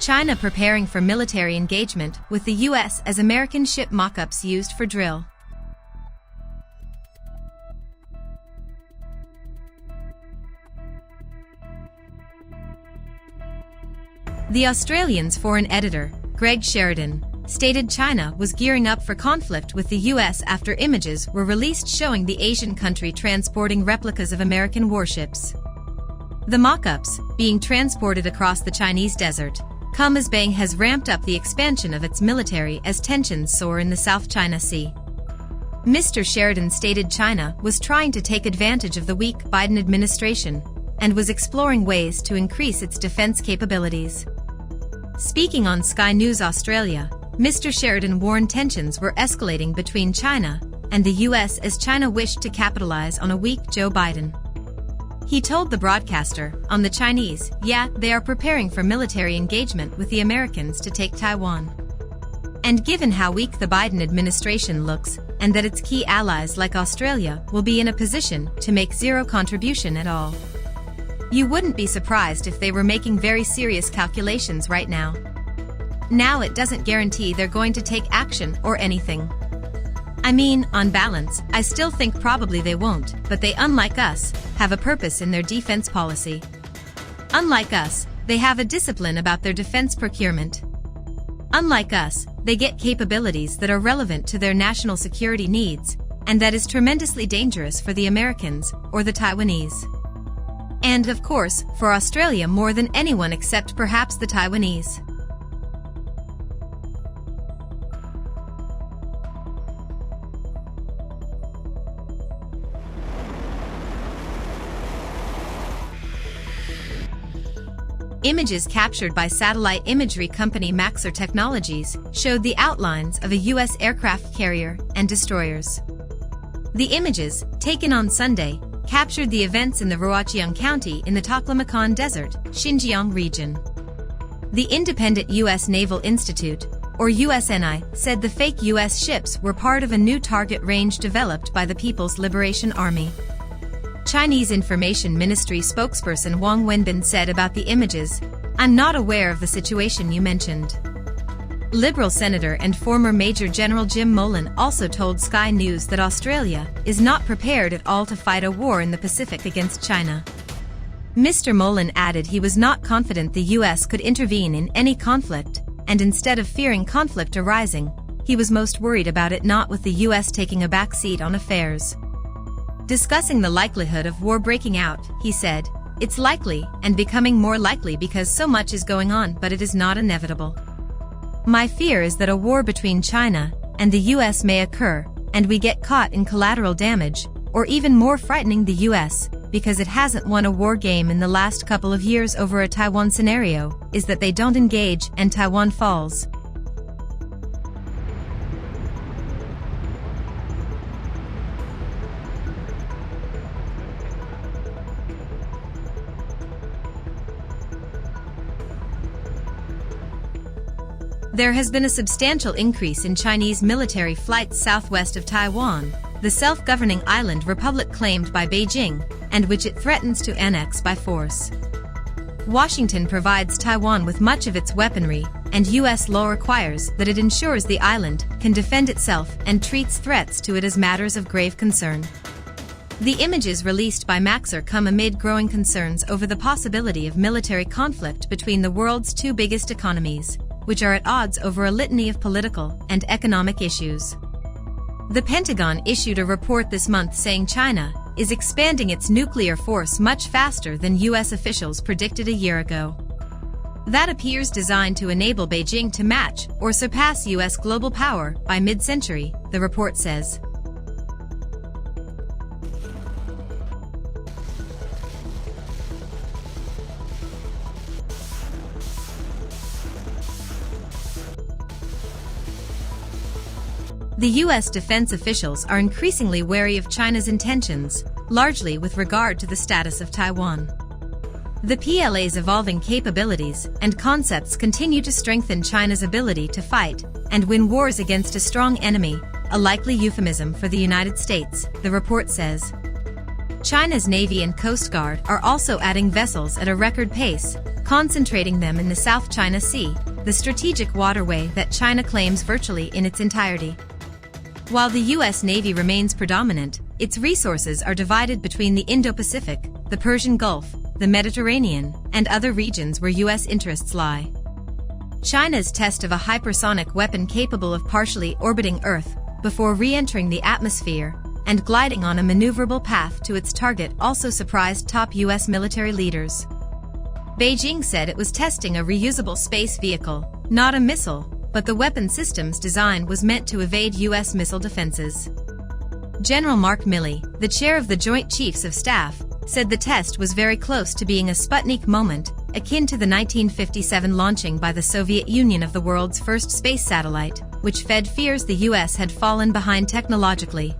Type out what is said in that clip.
China preparing for military engagement with the U.S. as American ship mock-ups used for drill. The Australian's foreign editor, Greg Sheridan, stated China was gearing up for conflict with the U.S. after images were released showing the Asian country transporting replicas of American warships. The mock-ups, being transported across the Chinese desert, come as Bejing has ramped up the expansion of its military as tensions soar in the South China Sea. Mr. Sheridan stated China was trying to take advantage of the weak Biden administration and was exploring ways to increase its defense capabilities. Speaking on Sky News Australia, Mr. Sheridan warned tensions were escalating between China and the U.S. as China wished to capitalize on a weak Joe Biden. He told the broadcaster, on the Chinese, they are preparing for military engagement with the Americans to take Taiwan. And given how weak the Biden administration looks, and that its key allies like Australia will be in a position to make zero contribution at all. You wouldn't be surprised if they were making very serious calculations right now. Now it doesn't guarantee they're going to take action or anything. I mean, on balance, I still think probably they won't, but they, unlike us, have a purpose in their defense policy. Unlike us, they have a discipline about their defense procurement. Unlike us, they get capabilities that are relevant to their national security needs, and that is tremendously dangerous for the Americans or the Taiwanese. And, of course, for Australia more than anyone except perhaps the Taiwanese. Images captured by satellite imagery company Maxar Technologies showed the outlines of a U.S. aircraft carrier and destroyers. The images, taken on Sunday, captured the events in the Ruoqiang County in the Taklamakan Desert, Xinjiang region. The independent U.S. Naval Institute, or USNI, said the fake U.S. ships were part of a new target range developed by the People's Liberation Army. Chinese Information Ministry spokesperson Wang Wenbin said about the images, "I'm not aware of the situation you mentioned." Liberal Senator and former Major General Jim Molan also told Sky News that Australia is not prepared at all to fight a war in the Pacific against China. Mr. Molan added he was not confident the U.S. could intervene in any conflict, and instead of fearing conflict arising, he was most worried about it not with the U.S. taking a backseat on affairs. Discussing the likelihood of war breaking out, he said, "It's likely and becoming more likely because so much is going on, but it is not inevitable. My fear is that a war between China and the U.S. may occur, and we get caught in collateral damage, or even more frightening the U.S., because it hasn't won a war game in the last couple of years over a Taiwan scenario, is that they don't engage and Taiwan falls." There has been a substantial increase in Chinese military flights southwest of Taiwan, the self-governing island republic claimed by Beijing, and which it threatens to annex by force. Washington provides Taiwan with much of its weaponry, and U.S. law requires that it ensures the island can defend itself and treats threats to it as matters of grave concern. The images released by Maxar come amid growing concerns over the possibility of military conflict between the world's two biggest economies, which are at odds over a litany of political and economic issues. The Pentagon issued a report this month saying China is expanding its nuclear force much faster than U.S. officials predicted a year ago. That appears designed to enable Beijing to match or surpass U.S. global power by mid-century, the report says. The U.S. defense officials are increasingly wary of China's intentions, largely with regard to the status of Taiwan. The PLA's evolving capabilities and concepts continue to strengthen China's ability to fight and win wars against a strong enemy, a likely euphemism for the United States, the report says. China's Navy and Coast Guard are also adding vessels at a record pace, concentrating them in the South China Sea, the strategic waterway that China claims virtually in its entirety. While the U.S. Navy remains predominant, its resources are divided between the Indo-Pacific, the Persian Gulf, the Mediterranean, and other regions where U.S. interests lie. China's test of a hypersonic weapon capable of partially orbiting Earth before re-entering the atmosphere and gliding on a maneuverable path to its target also surprised top U.S. military leaders. Beijing said it was testing a reusable space vehicle, not a missile, but the weapon system's design was meant to evade U.S. missile defenses. General Mark Milley, the chair of the Joint Chiefs of Staff, said the test was very close to being a Sputnik moment, akin to the 1957 launching by the Soviet Union of the world's first space satellite, which fed fears the U.S. had fallen behind technologically.